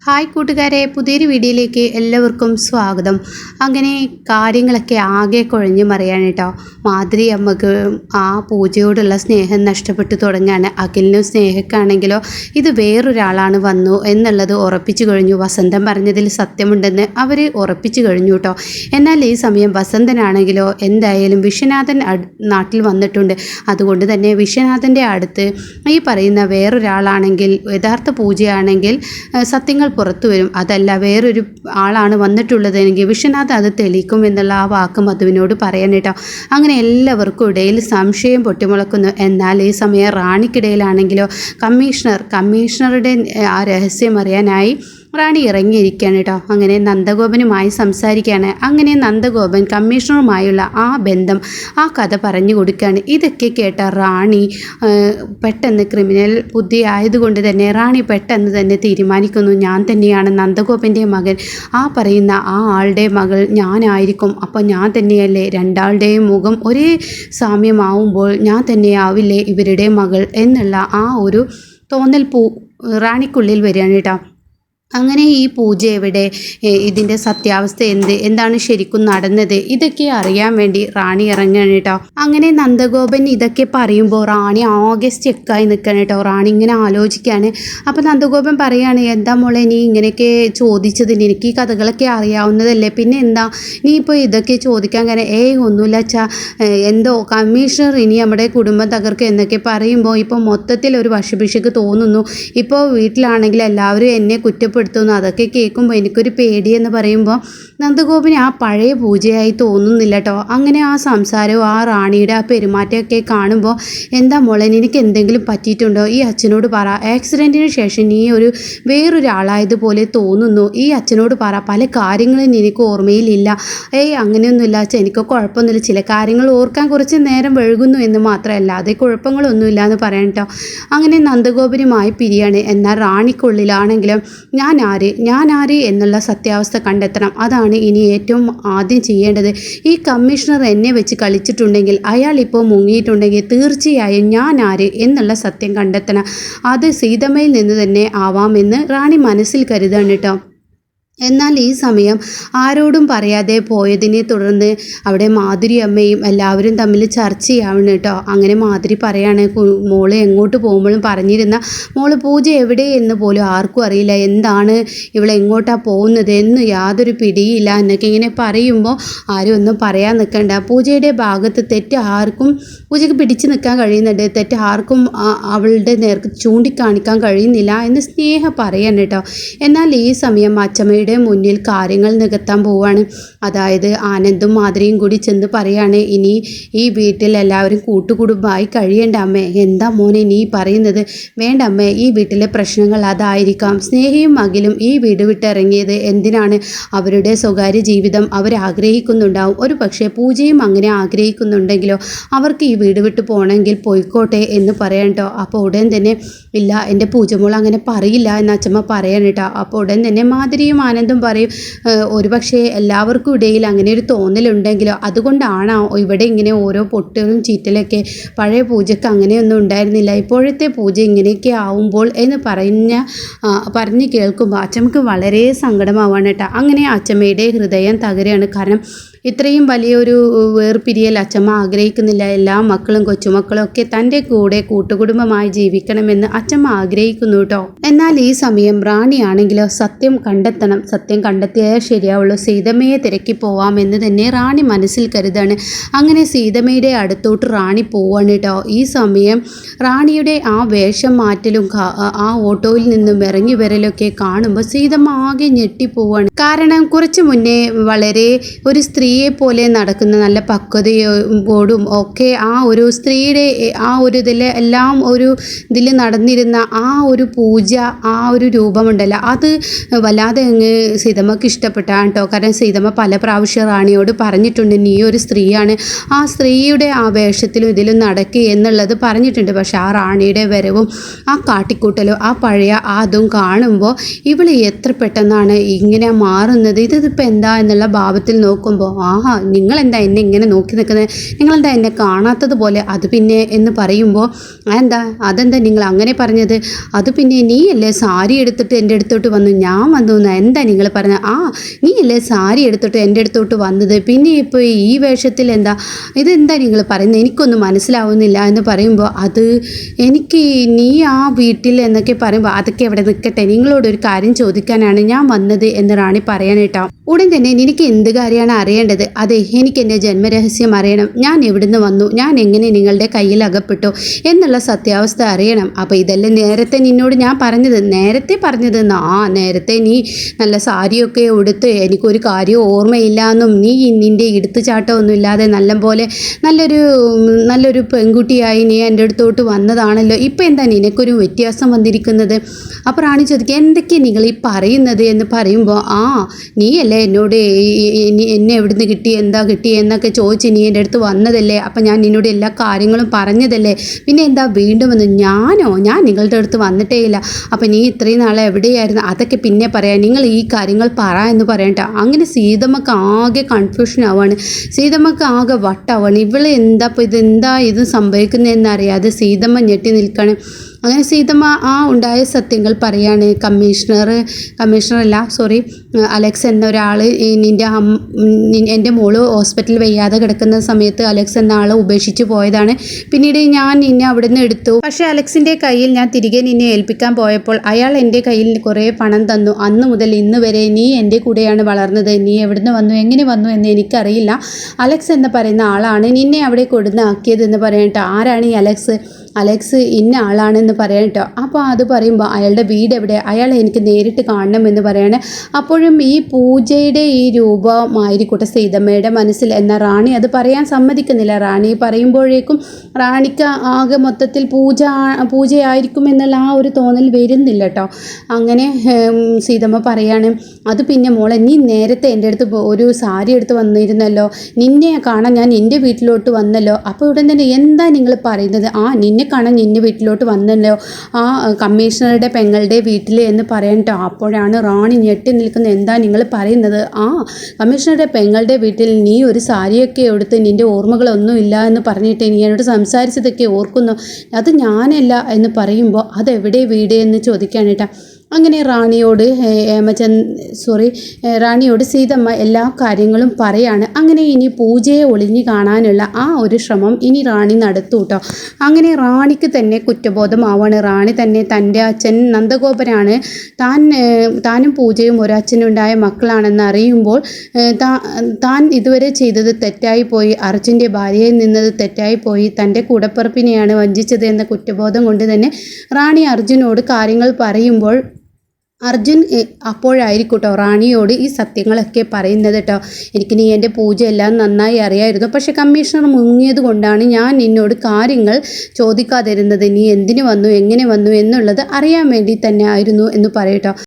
Hi കൂട്ടുകാരെ, പുതിയൊരു വീഡിയോയിലേക്ക് എല്ലാവർക്കും സ്വാഗതം. അങ്ങനെ കാര്യങ്ങളൊക്കെ ആകെ കുഴഞ്ഞു മറിയാണ് കേട്ടോ. മാധുരി അമ്മക്ക് ആ പൂജയോടുള്ള സ്നേഹം നഷ്ടപ്പെട്ടു തുടങ്ങാണ്. അഖിലിനും സ്നേഹക്കാണെങ്കിലോ ഇത് വേറൊരാളാണ് വന്നു എന്നുള്ളത് ഉറപ്പിച്ചു കഴിഞ്ഞു. വസന്തൻ പറഞ്ഞതിൽ സത്യമുണ്ടെന്ന് അവർ ഉറപ്പിച്ചു കഴിഞ്ഞു കേട്ടോ. എന്നാൽ ഈ സമയം വസന്തനാണെങ്കിലോ എന്തായാലും വിശ്വനാഥൻ നാട്ടിൽ വന്നിട്ടുണ്ട്. അതുകൊണ്ട് തന്നെ വിശ്വനാഥൻ്റെ അടുത്ത് ഈ പറയുന്ന വേറൊരാളാണെങ്കിൽ, യഥാർത്ഥ പൂജയാണെങ്കിൽ സത്യങ്ങൾ പുറത്തു വരും. അതല്ല വേറൊരു ആളാണ് വന്നിട്ടുള്ളതെങ്കിൽ വിശ്വനാഥ് അത് തെളിയിക്കും എന്നുള്ള ആ വാക്ക് മധുവിനോട് പറയാൻ കേട്ടോ. അങ്ങനെ എല്ലാവർക്കും ഇടയിൽ സംശയം പൊട്ടിമുളക്കുന്നു. എന്നാൽ ഈ സമയം റാണിക്കിടയിലാണെങ്കിലോ കമ്മീഷണറുടെ ആ രഹസ്യം അറിയാനായി റാണി ഇറങ്ങിയിരിക്കുകയാണ് കേട്ടോ. അങ്ങനെ നന്ദഗോപനുമായി സംസാരിക്കുകയാണ്. അങ്ങനെ നന്ദഗോപൻ കമ്മീഷണറുമായുള്ള ആ ബന്ധം, ആ കഥ പറഞ്ഞു കൊടുക്കുകയാണ്. ഇതൊക്കെ കേട്ട റാണി പെട്ടെന്ന് ക്രിമിനൽ ബുദ്ധി ആയതുകൊണ്ട് തന്നെ റാണി പെട്ടെന്ന് തന്നെ തീരുമാനിക്കുന്നു, ഞാൻ തന്നെയാണ് നന്ദഗോപൻ്റെ മകൻ. ആ പറയുന്ന ആ ആളുടെ മകൾ ഞാനായിരിക്കും. അപ്പോൾ ഞാൻ തന്നെയല്ലേ, രണ്ടാളുടെയും മുഖം ഒരേ സാമ്യമാവുമ്പോൾ ഞാൻ തന്നെയാവില്ലേ ഇവരുടെ മകൾ എന്നുള്ള ആ ഒരു തോന്നൽ റാണിക്കുള്ളിൽ വരികയാണ് കേട്ടോ. അങ്ങനെ ഈ പൂജ എവിടെ, ഇതിൻ്റെ സത്യാവസ്ഥ എന്താണ് ശരിക്കും നടന്നത്, ഇതൊക്കെ അറിയാൻ വേണ്ടി റാണി ഇറങ്ങുകയാണ് കേട്ടോ. അങ്ങനെ നന്ദഗോപൻ ഇതൊക്കെ പറയുമ്പോൾ റാണി ആകെ സ്റ്റെക്കായി നിൽക്കുകയാണ് കേട്ടോ. റാണി ഇങ്ങനെ ആലോചിക്കുകയാണ്. അപ്പോൾ നന്ദഗോപൻ പറയാണ്, എന്താ മോളെ നീ ഇങ്ങനെയൊക്കെ ചോദിച്ചതിന്, എനിക്ക് ഈ കഥകളൊക്കെ അറിയാവുന്നതല്ലേ, പിന്നെ എന്താ നീ ഇപ്പോൾ ഇതൊക്കെ ചോദിക്കാൻ കാരണം? ഒന്നുമില്ല അച്ഛാ, എന്തോ കമ്മീഷണർ ഇനി നമ്മുടെ കുടുംബം തകർക്കുക എന്നൊക്കെ പറയുമ്പോൾ ഇപ്പോൾ മൊത്തത്തിൽ ഒരു വശപിശക്ക് തോന്നുന്നു. ഇപ്പോൾ വീട്ടിലാണെങ്കിൽ എല്ലാവരും എന്നെ കുറ്റപ്പെടുത്തുന്നു. അതൊക്കെ കേൾക്കുമ്പോൾ എനിക്കൊരു പേടിയെന്ന് പറയുമ്പോൾ നന്ദഗോപിന് ആ പഴയ പൂജയായി തോന്നുന്നില്ല കേട്ടോ. അങ്ങനെ ആ സംസാരവും ആ റാണിയുടെ ആ പെരുമാറ്റമൊക്കെ കാണുമ്പോൾ, എന്താ മോളെ നിനക്ക് എന്തെങ്കിലും പറ്റിയിട്ടുണ്ടോ, ഈ അച്ഛനോട് പറ, ആക്സിഡൻറ്റിന് ശേഷം നീ വേറൊരാളായതുപോലെ തോന്നുന്നു, ഈ അച്ഛനോട് പറ, പല കാര്യങ്ങളും നിനക്ക് ഓർമ്മയിലില്ല. അങ്ങനെയൊന്നുമില്ല അച്ഛൻ, എനിക്ക് കുഴപ്പമൊന്നുമില്ല, ചില കാര്യങ്ങൾ ഓർക്കാൻ കുറച്ച് നേരം വഴുകുന്നു എന്ന് മാത്രമല്ല, അതേ കുഴപ്പങ്ങളൊന്നുമില്ല എന്ന് പറയാൻ കേട്ടോ. അങ്ങനെ നന്ദഗോപനുമായി പിരിയാണ്. എന്നാൽ റാണിക്കുള്ളിലാണെങ്കിലും ഞാൻ ആര് എന്നുള്ള സത്യാവസ്ഥ കണ്ടെത്തണം. അതാണ് ഇനി ഏറ്റവും ആദ്യം ചെയ്യേണ്ടത്. ഈ കമ്മീഷണർ എന്നെ വെച്ച് കളിച്ചിട്ടുണ്ടെങ്കിൽ, അയാൾ ഇപ്പോൾ മുങ്ങിയിട്ടുണ്ടെങ്കിൽ തീർച്ചയായും ഞാൻ ആര് എന്നുള്ള സത്യം കണ്ടെത്തണം. അത് സീതമ്മയിൽ നിന്ന് തന്നെ ആവാമെന്ന് റാണി മനസ്സിൽ കരുതാണ് കേട്ടോ. എന്നാൽ ഈ സമയം ആരോടും പറയാതെ പോയതിനെ തുടർന്ന് അവിടെ മാധുരി അമ്മയും എല്ലാവരും തമ്മിൽ ചർച്ചയാവണം കേട്ടോ. അങ്ങനെ മാധുരി പറയാണ്, മോള് എങ്ങോട്ട് പോകുമ്പോഴും പറഞ്ഞിരുന്ന മോള് പൂജ എവിടെ എന്ന് പോലും ആർക്കും അറിയില്ല, എന്താണ് എങ്ങോട്ടാണ് പോകുന്നത് എന്ന് യാതൊരു പിടിയില്ല എന്നൊക്കെ ഇങ്ങനെ പറയുമ്പോൾ ആരും ഒന്നും പറയാൻ നിൽക്കണ്ട. പൂജയുടെ ഭാഗത്ത് തെറ്റ് ആർക്കും, പൂജയ്ക്ക് പിടിച്ചു നിൽക്കാൻ കഴിയുന്നുണ്ട്, തെറ്റ് ആർക്കും അവളുടെ നേർക്ക് ചൂണ്ടിക്കാണിക്കാൻ കഴിയുന്നില്ല എന്ന് സ്നേഹ പറയാൻ കേട്ടോ. എന്നാൽ ഈ സമയം അച്ചമ്മയുടെ മുന്നിൽ കാര്യങ്ങൾ നികത്താൻ പോവാണ്. അതായത് ആനന്ദും മാധുരിയും കൂടി ചെന്ന് പറയാണ്, ഇനി ഈ വീട്ടിൽ എല്ലാവരും കൂട്ടുകുടുംബമായി കഴിയേണ്ട അമ്മേ. എന്താ മോനെ നീ പറയുന്നത്? വേണ്ട അമ്മേ, ഈ വീട്ടിലെ പ്രശ്നങ്ങൾ അതായിരിക്കാം. സ്നേഹയും അഖിലും ഈ വീട് വിട്ടിറങ്ങിയത് എന്തിനാണ്? അവരുടെ സ്വകാര്യ ജീവിതം അവർ ആഗ്രഹിക്കുന്നുണ്ടാവും. ഒരു പക്ഷേ പൂജയും അങ്ങനെ ആഗ്രഹിക്കുന്നുണ്ടെങ്കിലോ, അവർക്ക് ഈ വീട് വിട്ട് പോകണമെങ്കിൽ പോയിക്കോട്ടെ എന്ന് പറയാൻ കേട്ടോ. അപ്പോൾ ഉടൻ തന്നെ, ഇല്ല എൻ്റെ പൂജമോൾ അങ്ങനെ പറയില്ല എന്ന് അച്ഛമ്മ പറയാൻ കേട്ടോ. അപ്പോൾ ഉടൻ തന്നെ മാധുരിയും ആനന്ദും പറയും, ഒരു പക്ഷേ എല്ലാവർക്കും ഇടയിൽ അങ്ങനെ ഒരു തോന്നലുണ്ടെങ്കിലോ, അതുകൊണ്ടാണോ ഇവിടെ ഇങ്ങനെ ഓരോ പൊട്ടുകളും ചീറ്റലൊക്കെ, പഴയ പൂജയ്ക്ക് അങ്ങനെയൊന്നും ഉണ്ടായിരുന്നില്ല, ഇപ്പോഴത്തെ പൂജ ഇങ്ങനെയൊക്കെ ആവുമ്പോൾ എന്ന് പറഞ്ഞ് കേൾക്കുമ്പോൾ അച്ചമ്മക്ക് വളരെ സങ്കടമാവാണ് കേട്ടോ. അങ്ങനെ അച്ചമ്മയുടെ ഹൃദയം തകരുകയാണ്. കാരണം ഇത്രയും വലിയൊരു വേർപിരിയൽ അച്ചമ്മ ആഗ്രഹിക്കുന്നില്ല. എല്ലാ മക്കളും കൊച്ചുമക്കളും ഒക്കെ തൻ്റെ കൂടെ കൂട്ടുകുടുംബമായി ജീവിക്കണമെന്ന് അച്ചമ്മ ആഗ്രഹിക്കുന്നു കേട്ടോ. എന്നാൽ ഈ സമയം റാണിയാണെങ്കിലോ സത്യം കണ്ടെത്തണം, സത്യം കണ്ടെത്തിയാൽ ശരിയാവുള്ളൂ, സീതമ്മയെ തിരക്കി പോവാമെന്ന് തന്നെ റാണി മനസ്സിൽ കരുതാണ്. അങ്ങനെ സീതമ്മയുടെ അടുത്തോട്ട് റാണി പോവാണ് കേട്ടോ. ഈ സമയം റാണിയുടെ ആ വേഷം മാറ്റലും ആ ഓട്ടോയിൽ നിന്നും ഇറങ്ങി വരലൊക്കെ കാണുമ്പോൾ സീതമ്മ ആകെ ഞെട്ടിപ്പോവാണ്. കാരണം കുറച്ച് മുന്നേ വളരെ ഒരു സ്ത്രീയെ പോലെ നടക്കുന്ന, നല്ല പക്വതയോടും ഒക്കെ ആ ഒരു സ്ത്രീയുടെ ആ ഒരു എല്ലാം ഒരു ഇതിൽ നടന്നിരുന്ന ആ ഒരു പൂജ, ആ ഒരു രൂപമുണ്ടല്ലോ, അത് വല്ലാതെ അങ്ങ് സീതമ്മക്ക് ഇഷ്ടപ്പെട്ടാണ് കേട്ടോ. കാരണം സീതമ്മ പല പ്രാവശ്യം റാണിയോട് പറഞ്ഞിട്ടുണ്ട്, നീ ഒരു സ്ത്രീയാണ്, ആ സ്ത്രീയുടെ ആ വേഷത്തിലും ഇതിലും നടക്കുക എന്നുള്ളത് പറഞ്ഞിട്ടുണ്ട്. പക്ഷെ ആ റാണിയുടെ വരവും ആ കാട്ടിക്കൂട്ടലും ആ പഴയ അതും കാണുമ്പോൾ ഇവൾ എത്ര പെട്ടെന്നാണ് ഇങ്ങനെ മാറുന്നത്, ഇതിപ്പോൾ എന്താ എന്നുള്ള ഭാവത്തിൽ നോക്കുമ്പോൾ ആഹാ നിങ്ങളെന്താ എന്നെ ഇങ്ങനെ നോക്കി നിൽക്കുന്നത്, നിങ്ങളെന്താ എന്നെ കാണാത്തതുപോലെ, അത് പിന്നെ എന്ന് പറയുമ്പോൾ അതെന്താ നിങ്ങൾ അങ്ങനെ പറഞ്ഞത്, അത് പിന്നെ നീയല്ലേ സാരി എടുത്തിട്ട് എൻ്റെ അടുത്തോട്ട് വന്നു, ഞാൻ വന്നു എന്താ നിങ്ങൾ പറഞ്ഞത്, നീയല്ലേ സാരി എടുത്തിട്ട് എൻ്റെ അടുത്തോട്ട് വന്നത്, പിന്നെ ഇപ്പോൾ ഈ വേഷത്തിൽ ഇതെന്താ നിങ്ങൾ പറയുന്നത്, എനിക്കൊന്നും മനസ്സിലാവുന്നില്ല എന്ന് പറയുമ്പോൾ അത് എനിക്ക് നീ ആ വീട്ടിൽ എന്നൊക്കെ പറയുമ്പോൾ അതൊക്കെ എവിടെ നിൽക്കട്ടെ, നിങ്ങളോട് ഒരു കാര്യം ചോദിക്കാനാണ് ഞാൻ വന്നത് എന്ന് റാണി പറയാനേട്ടാ. ഉടൻ തന്നെ നിനക്ക് എന്ത് കാര്യമാണ് അറിയേണ്ടത്, അതെ എനിക്ക് എൻ്റെ ജന്മരഹസ്യം അറിയണം, ഞാൻ എവിടുന്ന് വന്നു, ഞാൻ എങ്ങനെ നിങ്ങളുടെ കയ്യിൽ അകപ്പെട്ടു എന്നുള്ള സത്യാവസ്ഥ അറിയണം. അപ്പോൾ ഇതെല്ലാം നേരത്തെ നിന്നോട് ഞാൻ പറഞ്ഞത്, നേരത്തെ പറഞ്ഞത് നേരത്തെ നീ നല്ല സാരിയൊക്കെ ഉടുത്ത് എനിക്കൊരു കാര്യം ഓർമ്മയില്ല എന്നും നീ നിൻ്റെ എടുത്തുചാട്ടമൊന്നും ഇല്ലാതെ നല്ലപോലെ നല്ലൊരു പെൺകുട്ടിയായി നീ എൻ്റെ അടുത്തോട്ട് വന്നതാണല്ലോ, ഇപ്പം എന്താ നിനക്കൊരു വ്യത്യാസം വന്നിരിക്കുന്നത്. അപ്പോൾ റാണി ചോദിക്കുക എന്തൊക്കെയാണ് നിങ്ങൾ ഈ പറയുന്നത് എന്ന് പറയുമ്പോൾ നീയല്ലേ എന്നോട് എന്നെ എവിടുന്ന് കിട്ടി എന്താ കിട്ടി എന്നൊക്കെ ചോദിച്ച് നീ എൻ്റെ അടുത്ത് വന്നതല്ലേ, അപ്പം ഞാൻ നിന്നോട് എല്ലാ കാര്യങ്ങളും പറഞ്ഞതല്ലേ, പിന്നെ എന്താ വീണ്ടും വന്ന് ഞാൻ നിങ്ങളുടെ അടുത്ത് വന്നിട്ടേ ഇല്ല, അപ്പം നീ ഇത്രയും നാളെ എവിടെയായിരുന്നു അതൊക്കെ പിന്നെ പറയാം, നിങ്ങൾ ഈ കാര്യങ്ങൾ പറ എന്ന് പറയണ്ട. അങ്ങനെ സീതമ്മക്ക് ആകെ കൺഫ്യൂഷൻ ആവാണ്, സീതമ്മക്ക് ആകെ വട്ടാവാണ്, ഇവള് എന്താ ഇപ്പോൾ ഇത് സംഭവിക്കുന്നതെന്നറിയാതെ സീതമ്മ ഞെട്ടി നിൽക്കണം. അങ്ങനെ സീതമ്മ ഉണ്ടായ സത്യങ്ങൾ പറയാണ്. അലക്സ് എന്ന ഒരാൾ എൻ്റെ മോള് ഹോസ്പിറ്റലിൽ വയ്യാതെ കിടക്കുന്ന സമയത്ത് അലക്സ് എന്ന ആൾ ഉപേക്ഷിച്ച് പോയതാണ്, പിന്നീട് ഞാൻ നിന്നെ അവിടെ നിന്ന് എടുത്തു, പക്ഷേ അലക്സിൻ്റെ കയ്യിൽ ഞാൻ തിരികെ നിന്നെ ഏൽപ്പിക്കാൻ പോയപ്പോൾ അയാൾ എൻ്റെ കയ്യിൽ കുറേ പണം തന്നു, അന്ന് മുതൽ ഇന്ന് വരെ നീ എൻ്റെ കൂടെയാണ് വളർന്നത്, നീ എവിടുന്ന് വന്നു എങ്ങനെ വന്നു എന്ന് എനിക്കറിയില്ല, അലക്സ് എന്ന് പറയുന്ന ആളാണ് നിന്നെ അവിടെ കൊടുന്നാക്കിയതെന്ന് പറയട്ടെ. ആരാണ് ഈ അലക്സ് ഇന്ന ആളാണെന്ന് പറയട്ടോ. അപ്പോൾ അത് പറയുമ്പോൾ അയാളുടെ വീട് എവിടെ, അയാളെ എനിക്ക് നേരിട്ട് കാണണമെന്ന് പറയണേ. അപ്പോഴും ഈ പൂജയുടെ ഈ രൂപമായിരിക്കട്ടെ സീതമ്മയുടെ മനസ്സിൽ എന്ന റാണി അത് പറയാൻ സമ്മതിക്കുന്നില്ല. റാണി പറയുമ്പോഴേക്കും റാണിക്ക് ആകെ മൊത്തത്തിൽ പൂജയായിരിക്കും എന്നുള്ള ആ ഒരു തോന്നൽ വരുന്നില്ല കേട്ടോ. അങ്ങനെ സീതമ്മ പറയാണ്, അത് പിന്നെ മോളെ നീ നേരത്തെ എൻ്റെ അടുത്ത് ഒരു സാരി എടുത്ത് വന്നിരുന്നല്ലോ, നിന്നെ കാണാൻ ഞാൻ നിൻ്റെ വീട്ടിലോട്ട് വന്നല്ലോ, അപ്പോൾ ഉടൻ തന്നെ എന്താ നിങ്ങൾ പറയുന്നത്, നിന്നെ കാണാൻ നിൻ്റെ വീട്ടിലോട്ട് വന്നല്ലോ, കമ്മീഷണറുടെ പെങ്ങളുടെ വീട്ടിൽ എന്ന് പറയട്ടോ. അപ്പോഴാണ് റാണി ഞെട്ടി നിൽക്കുന്നത്, എന്താ നിങ്ങൾ പറയുന്നത്, കമ്മീഷണറുടെ പെങ്ങളുടെ വീട്ടിൽ നീ ഒരു സാരിയൊക്കെ എടുത്ത് നിൻ്റെ ഓർമ്മകളൊന്നും ഇല്ല എന്ന് പറഞ്ഞിട്ട് നീ എന്നോട് സംസാരിച്ചതൊക്കെ ഓർക്കുന്നു, അത് ഞാനല്ല എന്ന് പറയുമ്പോൾ അതെവിടെ വീട് എന്ന് ചോദിക്കാനേട്ടാ. അങ്ങനെ റാണിയോട് സീതമ്മ എല്ലാ കാര്യങ്ങളും പറയാണ്. അങ്ങനെ ഇനി പൂജയെ ഒളിഞ്ഞു കാണാനുള്ള ഒരു ശ്രമം ഇനി റാണി നടത്തൂ കേട്ടോ. അങ്ങനെ റാണിക്ക് തന്നെ കുറ്റബോധമാവാണ്. റാണി തന്നെ തൻ്റെ അച്ഛൻ നന്ദഗോപനാണ്, താനും പൂജയും ഒരച്ഛനുണ്ടായ മക്കളാണെന്ന് അറിയുമ്പോൾ താൻ ഇതുവരെ ചെയ്തത് തെറ്റായിപ്പോയി, അർജുൻ്റെ ഭാര്യയിൽ നിന്നത് തെറ്റായിപ്പോയി, തൻ്റെ കൂടപ്പിറപ്പിനെയാണ് വഞ്ചിച്ചത് എന്ന കുറ്റബോധം കൊണ്ട് തന്നെ റാണി അർജുനോട് കാര്യങ്ങൾ പറയുമ്പോൾ അർജുൻ അപ്പോഴായിരിക്കട്ടോ റാണിയോട് ഈ സത്യങ്ങളൊക്കെ പറയുന്നത് കേട്ടോ. എനിക്ക് നീ എൻ്റെ പൂജ എല്ലാം നന്നായി അറിയായിരുന്നു, പക്ഷെ കമ്മീഷണർ മുങ്ങിയത് കൊണ്ടാണ് ഞാൻ നിന്നോട് കാര്യങ്ങൾ ചോദിക്കാതിരുന്നത്, നീ എന്തിനു വന്നു എങ്ങനെ വന്നു എന്നുള്ളത് അറിയാൻ വേണ്ടി തന്നെ ആയിരുന്നു എന്ന് പറയട്ടോ.